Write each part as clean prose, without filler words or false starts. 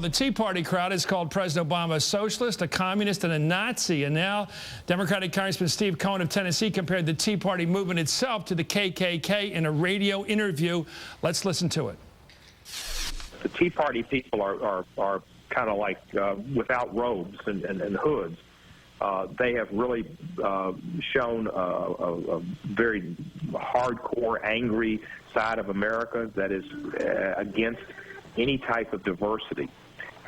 The Tea Party crowd has called President Obama a socialist, a communist, and a Nazi. And now Democratic Congressman Steve Cohen of Tennessee compared the Tea Party movement itself to the KKK in a radio interview. Let's listen to it. The Tea Party people are kind of like without robes and hoods. They have really shown a very hardcore, angry side of America that is against any type of diversity.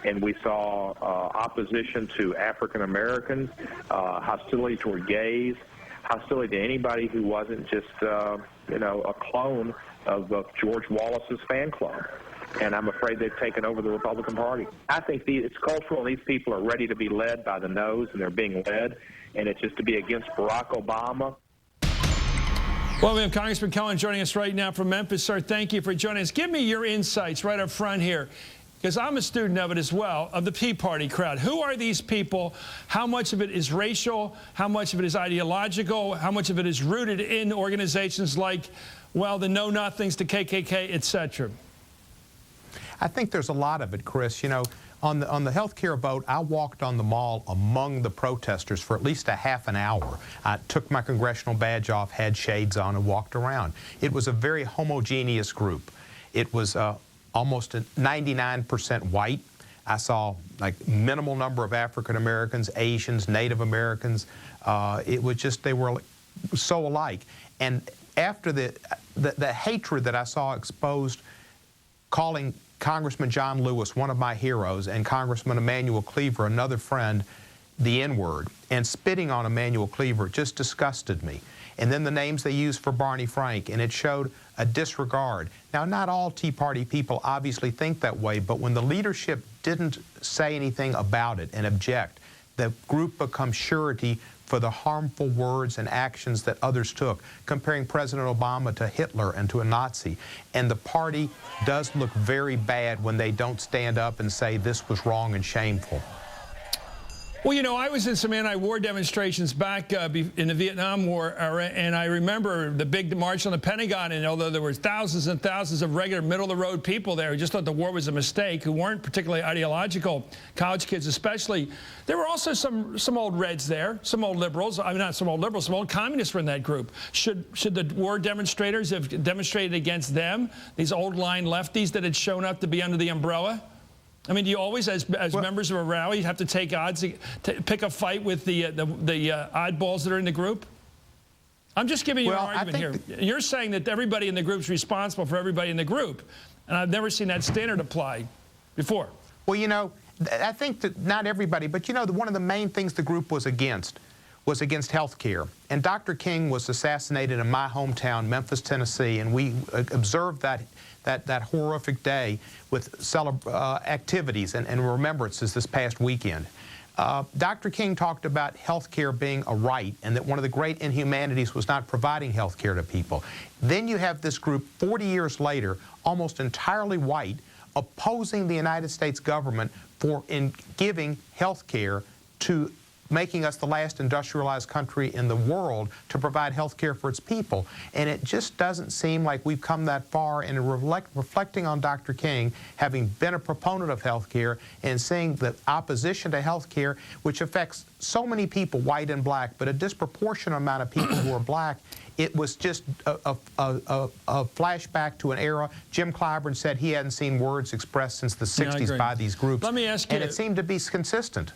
And we saw opposition to African Americans, hostility toward gays, hostility to anybody who wasn't just, a clone of George Wallace's fan club. And I'm afraid they've taken over the Republican Party. I think it's cultural, and these people are ready to be led by the nose, and they're being led, and it's just to be against Barack Obama. Well, we have Congressman Cohen joining us right now from Memphis. Sir, thank you for joining us. Give me your insights right up front here, because I'm a student of it as well, of the Tea Party crowd. Who are these people? How much of it is racial? How much of it is ideological? How much of it is rooted in organizations like, well, the Know-Nothings, the KKK, etc.? I think there's a lot of it, Chris. You know, on the health care vote, I walked on the mall among the protesters for at least a half an hour. I took my congressional badge off, had shades on, and walked around. It was a very homogeneous group. It was almost 99% white. I saw like minimal number of African Americans, Asians, Native Americans. It was just, they were so alike. And after the hatred that I saw exposed, calling Congressman John Lewis, one of my heroes, and Congressman Emanuel Cleaver, another friend, the N-word, and spitting on Emanuel Cleaver just disgusted me. And then the names they used for Barney Frank, and it showed a disregard. Now, not all Tea Party people obviously think that way, but when the leadership didn't say anything about it and object, the group becomes surety for the harmful words and actions that others took, comparing President Obama to Hitler and to a Nazi. And the party does look very bad when they don't stand up and say this was wrong and shameful. Well, you know, I was in some anti-war demonstrations back in the Vietnam War era, and I remember the big march on the Pentagon, and although there were thousands and thousands of regular middle-of-the-road people there who just thought the war was a mistake, who weren't particularly ideological, college kids especially, there were also some old Reds there, some old liberals. I mean, not some old liberals, some old communists were in that group. Should the war demonstrators have demonstrated against them, these old-line lefties that had shown up to be under the umbrella? I mean, do you always, as members of a rally, have to take odds, pick a fight with the oddballs that are in the group? I'm just giving you an argument here. You're saying that everybody in the group's responsible for everybody in the group, and I've never seen that standard applied before. Well, you know, I think that not everybody, but you know, one of the main things the group was against health care. And Dr. King was assassinated in my hometown, Memphis, Tennessee, and we observed that horrific day with activities and remembrances this past weekend. Dr. King talked about health care being a right, and that one of the great inhumanities was not providing health care to people. Then you have this group 40 years later, almost entirely white, opposing the United States government for giving health care to making us the last industrialized country in the world to provide health care for its people. And it just doesn't seem like we've come that far. And reflecting on Dr. King, having been a proponent of health care and seeing the opposition to health care, which affects so many people, white and black, but a disproportionate amount of people who are black, it was just a flashback to an era. Jim Clyburn said he hadn't seen words expressed since the 60s by these groups. Let me ask you, and it seemed to be consistent.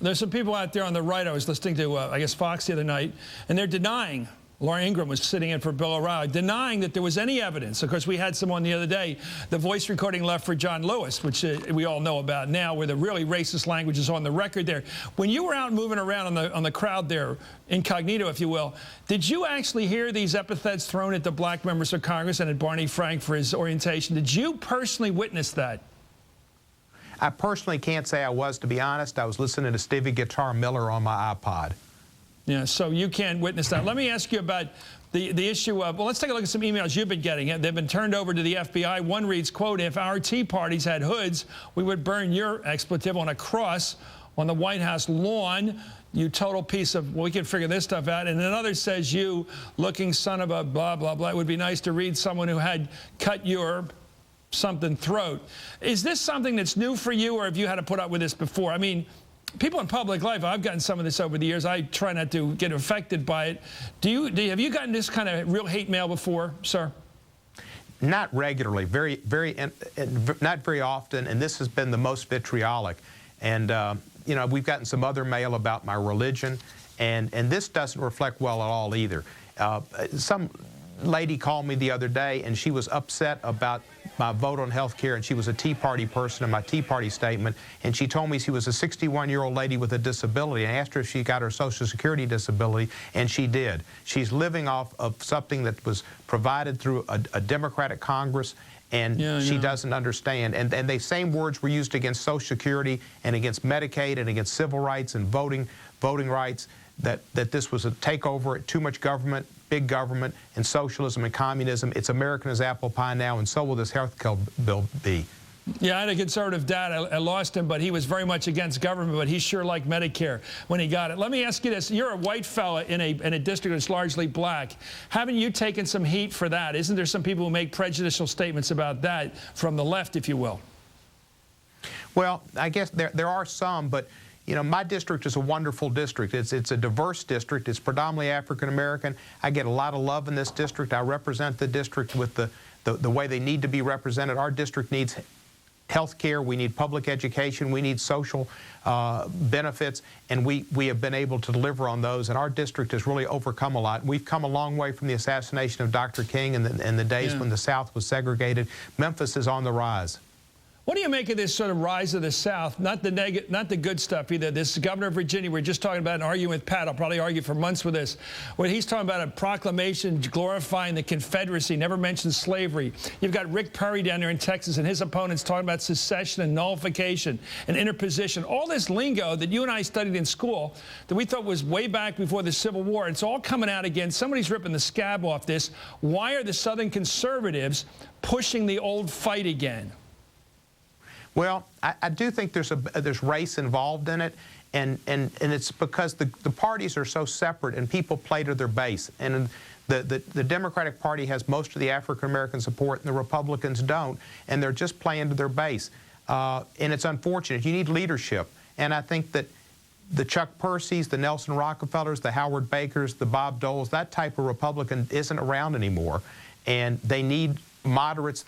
There's some people out there on the right. I was listening to, I guess, Fox the other night, and they're denying, Laura Ingraham was sitting in for Bill O'Reilly, denying that there was any evidence. Of course, we had someone the other day, the voice recording left for John Lewis, which we all know about now, where the really racist language is on the record there. When you were out moving around on the crowd there, incognito, if you will, did you actually hear these epithets thrown at the black members of Congress and at Barney Frank for his orientation? Did you personally witness that? I personally can't say I was, to be honest. I was listening to Stevie Guitar Miller on my iPod. Yeah, so you can't witness that. Let me ask you about the issue of, well, let's take a look at some emails you've been getting. They've been turned over to the FBI. One reads, quote, if our Tea Parties had hoods, we would burn your expletive on a cross on the White House lawn. You total piece of, well, we can figure this stuff out. And another says, you looking son of a blah, blah, blah. It would be nice to read someone who had cut your something throat. Is this something that's new for you, or have you had to put up with this before? I mean, people in public life, I've gotten some of this over the years. I try not to get affected by it. Have you gotten this kind of real hate mail before, sir? Not regularly, not very often, and this has been the most vitriolic. And you know, we've gotten some other mail about my religion, and this doesn't reflect well at all either. Some lady called me the other day, and she was upset about my vote on health care, and she was a Tea Party person in my Tea Party statement, and she told me she was a 61-year-old lady with a disability. I asked her if she got her Social Security disability, and she did. She's living off of something that was provided through a Democratic Congress, and she doesn't understand. And the same words were used against Social Security and against Medicaid and against civil rights and voting rights, that this was a takeover, too much government, big government, and socialism and communism. It's American as apple pie now, and so will this health care bill be. Yeah, I had a conservative dad. I lost him, but he was very much against government, but he sure liked Medicare when he got it. Let me ask you this. You're a white fella in a district that's largely black. Haven't you taken some heat for that? Isn't there some people who make prejudicial statements about that from the left, if you will? Well, I guess there are some, but you know, my district is a wonderful district. It's a diverse district. It's predominantly African-American. I get a lot of love in this district. I represent the district with the way they need to be represented. Our district needs health care. We need public education. We need social benefits, and we have been able to deliver on those, and our district has really overcome a lot. We've come a long way from the assassination of Dr. King and the days when the South was segregated. Memphis is on the rise. What do you make of this sort of rise of the South? Not the good stuff either. This governor of Virginia, we were just talking about and arguing with Pat. I'll probably argue for months with this. Where he's talking about a proclamation glorifying the Confederacy, never mentions slavery. You've got Rick Perry down there in Texas and his opponents talking about secession and nullification and interposition. All this lingo that you and I studied in school that we thought was way back before the Civil War. It's all coming out again. Somebody's ripping the scab off this. Why are the Southern conservatives pushing the old fight again? Well, I do think there's race involved in it, and it's because the parties are so separate and people play to their base. And the Democratic Party has most of the African-American support and the Republicans don't, and they're just playing to their base. And it's unfortunate. You need leadership. And I think that the Chuck Percys, the Nelson Rockefellers, the Howard Bakers, the Bob Doles, that type of Republican isn't around anymore. And they need moderates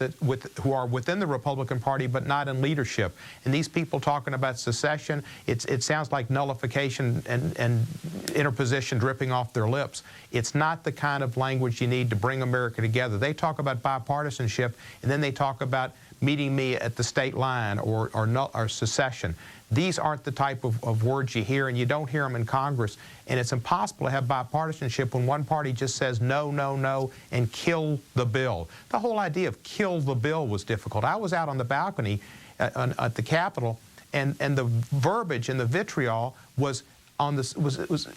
who are within the Republican Party but not in leadership. And these people talking about secession, it sounds like nullification and interposition dripping off their lips. It's not the kind of language you need to bring America together. They talk about bipartisanship, and then they talk about meeting me at the state line or secession. These aren't the type of words you hear, and you don't hear them in Congress. And it's impossible to have bipartisanship when one party just says no, no, no, and kill the bill. The whole idea of kill the bill was difficult. I was out on the balcony at the Capitol, and the verbiage and the vitriol was on this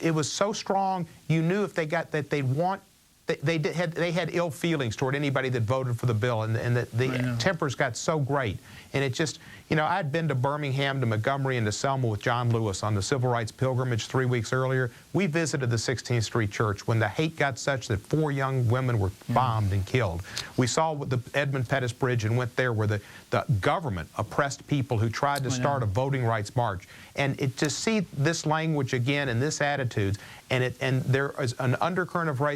it was so strong. You knew if they got that they had ill feelings toward anybody that voted for the bill, and the tempers got so great. And it just, you know, I'd been to Birmingham, to Montgomery, and to Selma with John Lewis on the Civil Rights Pilgrimage 3 weeks earlier. We visited the 16th Street Church when the hate got such that 4 young women were bombed and killed. We saw the Edmund Pettus Bridge and went there where the government oppressed people who tried to start a voting rights march. And to see this language again and this attitude, and there is an undercurrent of race